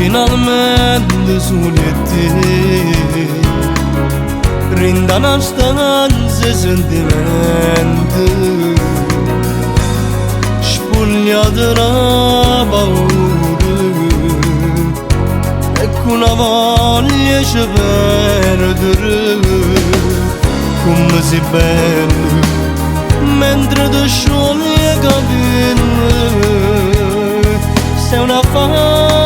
finalmente sull'ete rinda una stanza e sentimenti spogliata da paura e con una voglia ci perdere come si bene mentre ti scioglie i capelli sei una fama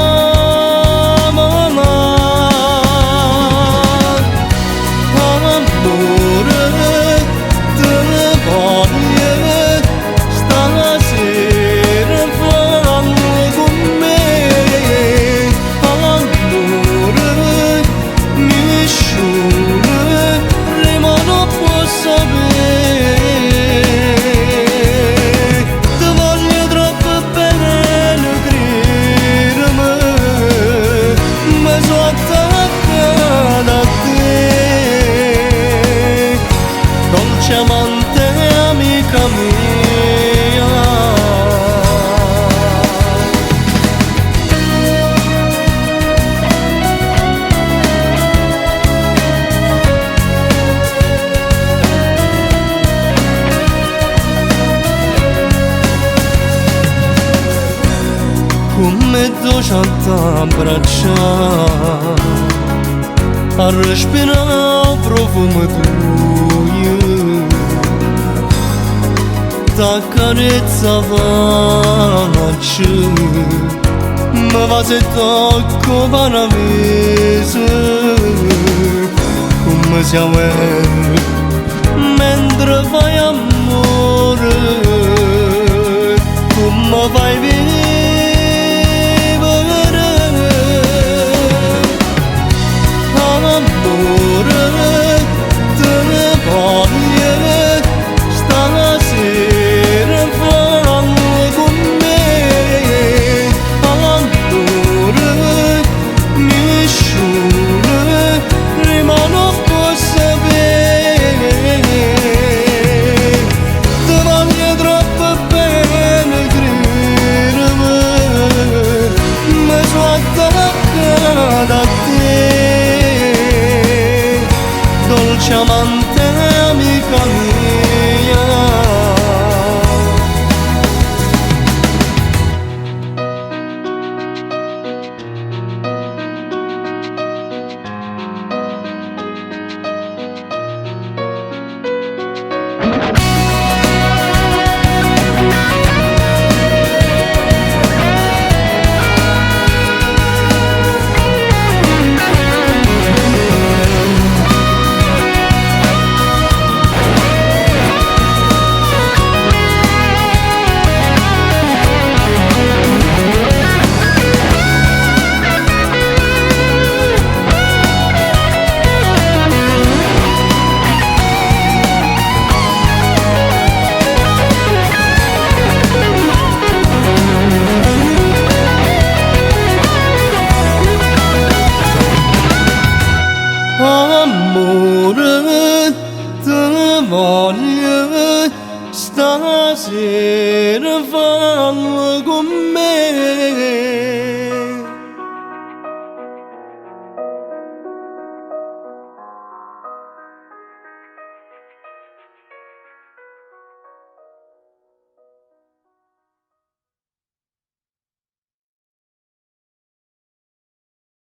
amante amica mia come docente abbracciare a respirare il profumo tuo ta carezza faccia ma va se tocco paravese come siamo mentre fai amore come fai vivere amore te ne voglio stasera da te dolce amante